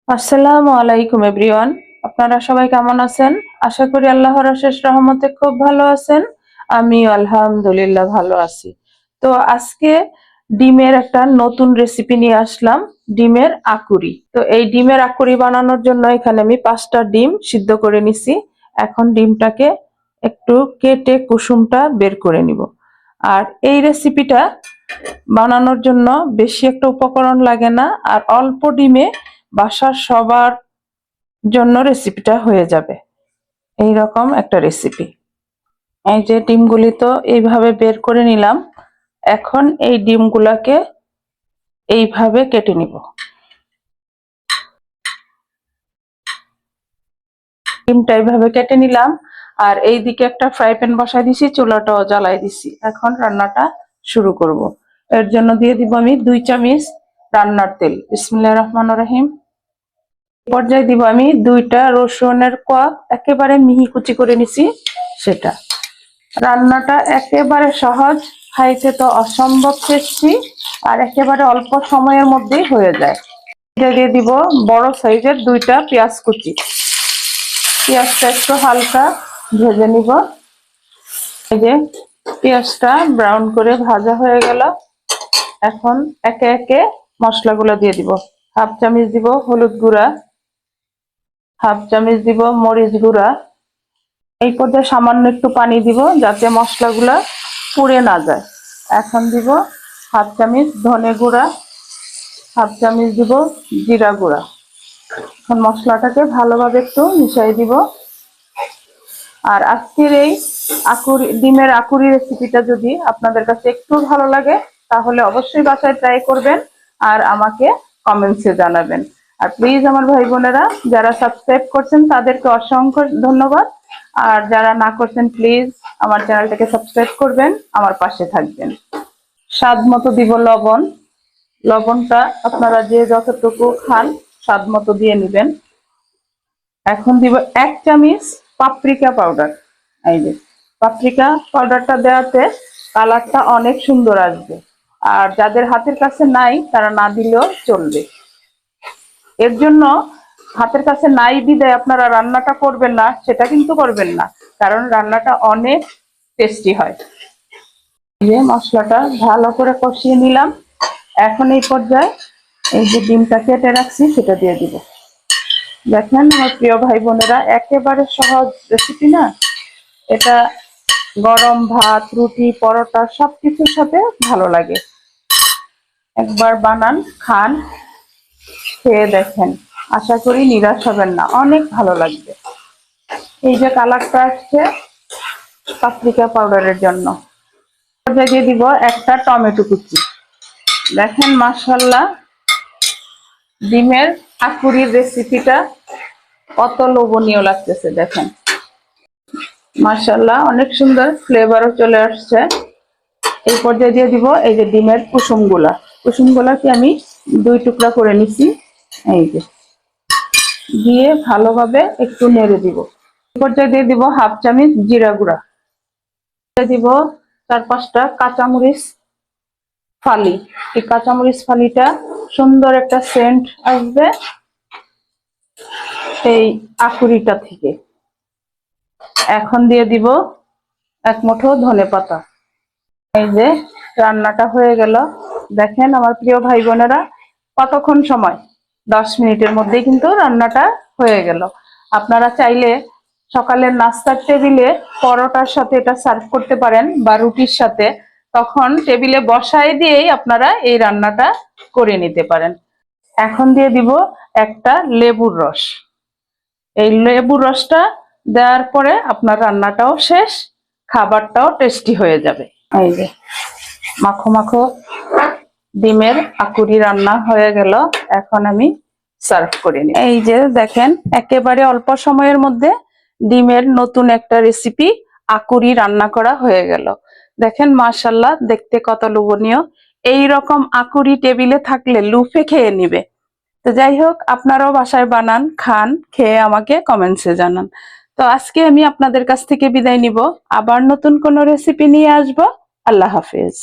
আসসালামু আলাইকুম এভরিওয়ান। আপনারা সবাই কেমন আছেন? আশা করি আল্লাহর অশেষ রহমতে খুব ভালো আছেন। আমি আলহামদুলিল্লাহ ভালো আছি। তো আজকে ডিমের একটা নতুন রেসিপি নিয়ে আসলাম, ডিমের আকুরি। তো এই ডিমের আকুরি বানানোর জন্য এখানে আমি 5টা ডিম সিদ্ধ করে নিছি। এখন ডিমটাকে একটু কেটে কুসুমটা বের করে নিব। আর এই রেসিপিটা বানানোর জন্য বেশি একটা উপকরণ লাগে না, আর অল্প ডিমে বাসার সবার জন্য রেসিপিটা হয়ে যাবে। এই রকম একটা রেসিপি। এই যে ডিমগুলি তো এইভাবে বের করে নিলাম। এখন এই ডিমগুলাকে এইভাবে কেটে নিব। ডিমটা এইভাবে কেটে নিলাম। আর এইদিকে একটা ফ্রাই প্যান বসাই দিছি, চুলাটাও জ্বালাই দিছি। এখন রান্নাটা শুরু করব। এর জন্য দিয়ে দিব আমি 2 চামচ রান্নার তেল। বিসমিল্লাহির রহমানির রহিম। পর্যায়ে দিব আমি 2টা রসুনের কোয়া একেবারে মিহি কুচি করে নিছি সেটা। রান্নাটা একেবারে সহজ, খাইতে তো অসম্ভব টেস্টি, আর একেবারে অল্প সময়ের মধ্যেই হয়ে যায়। এটা দিয়ে দিব বড় সাইজের 2টা পেঁয়াজ কুচি। পেঁয়াজটা একটু হালকা ভেজে নিব। এই যে পেঁয়াজটা ব্রাউন করে ভাজা হয়ে গেল। এখন একে একে মশলাগুলো দিয়ে দিব। হাফ চামচ দিব হলুদ গুঁড়া, হাফ চামচ দিব মরিচ গুঁড়া। এই পর্যায়ে সামান্য একটু পানি দিব যাতে মশলাগুলা পুড়ে না যায়। এখন দিব হাফ চামচ ধনে গুঁড়া, হাফ চামচ দিব জিরা গুঁড়া। এখন মশলাটাকে ভালোভাবে একটু মিশিয়ে দিব। আর আজকের এই ডিমের আকুরি রেসিপিটা যদি আপনাদের কাছে একটু ভালো লাগে তাহলে অবশ্যই বাসায় ট্রাই করবেন আর আমাকে কমেন্টসে জানাবেন। আর প্লিজ আমার ভাই বোনেরা যারা সাবস্ক্রাইব করছেন তাদেরকে অসংখ্য ধন্যবাদ। আর যারা না করছেন প্লিজ আমার চ্যানেলটাকে সাবস্ক্রাইব করবেন, আমার পাশে থাকবেন। স্বাদ মতো দিব লবণ। লবণটা আপনারা যে যতটুকু খান স্বাদ মতো দিয়ে নেবেন। এখন দিব 1 চামচ পাপরিকা পাউডার। এই যে পাপরিকা পাউডারটা দেওয়াতে কালারটা অনেক সুন্দর আসবে। আর যাদের হাতের কাছে নাই তারা না দিলেও চলবে। এর জন্য হাতের কাছে নাই বিদায় আপনারা রান্নাটা করবেন না সেটা কিন্তু করবেন না, কারণ রান্নাটা অনেক টেস্টি হয়। এই যে মশলাটা ভালো করে কষিয়ে নিলাম। এখন এই পর্যায়ে এই যে ডিমটা কেটে রাখছি সেটা দিয়ে দিব। দেখেন আমার প্রিয় ভাই বোনেরা, একেবারে সহজ রেসিপি না এটা, গরম ভাত, রুটি, পরোটা সবকিছুর সাথে ভালো লাগে। একবার বানান, খান, খেয়ে দেখেন, আশা করি নিরাশ হবেন না, অনেক ভালো লাগবে। এই যে কালারটা আসছে পাপরিকা পাউডারের জন্য। দিয়ে দিব একটা টমেটো কুচি। দেখেন মাশাআল্লাহ ডিমের আকুরির রেসিপিটা কত লোভনীয় লাগতেছে। দেখেন মাশাআল্লাহ অনেক সুন্দর ফ্লেভারও চলে আসছে। এই পর্যায়ে দিয়ে দিব এই যে ডিমের কুসুমগুলাকে আমি 2 টুকরা করে নিছি। এই যে দিয়ে ভালোভাবে একটু নেড়ে দিব। এই পর্যায়ে দিয়ে দিব হাফ চামচ জিরা গুঁড়া, দিব 4-5টা কাঁচামরিচ ফালি। এই কাঁচামরিচ ফালিটা সুন্দর একটা সেন্ট আসবে এই আকুরিটা থেকে। এখন দিয়ে দিব 1 মুঠো ধনেপাতা। এই যে রান্নাটা হয়ে গেল। দেখেন আমার প্রিয় ভাই বোনেরা, কতক্ষণ সময়, 10 মিনিটের মধ্যেই কিন্তু রান্নাটা হয়ে গেল। আপনারা চাইলে সকালের নাস্তার টেবিলে পরোটার সাথে এটা সার্ভ করতে পারেন বা রুটির সাথে, তখন টেবিলে বসায় দিয়েই আপনারা এই রান্নাটা করে নিতে পারেন। এখন দিয়ে দিব একটা লেবুর রস। এই লেবুর রসটা দেওয়ার পরে আপনার রান্নাটাও শেষ, খাবারটাও টেস্টি হয়ে যাবে। এই যে মাখো মাখো ডিমের আকুরি রান্না হয়ে গেল। এখন আমি সার্ভ করে নিই। এই যে দেখেন একেবারে অল্প সময়ের মধ্যে ডিমের নতুন একটা রেসিপি আকুরি রান্না করা হয়ে গেল। দেখেন মাশাআল্লাহ দেখতে কত লোভনীয়। এই রকম আকুরি টেবিলে থাকলে লুফে খেয়ে নিবে। তো যাই হোক আপনারাও বাসায় বানান, খান, খেয়ে আমাকে কমেন্টসে জানান। তো আজকে আমি আপনাদের কাছ থেকে বিদায় নিব, আবার নতুন কোনো রেসিপি নিয়ে আসবো। আল্লাহ হাফেজ।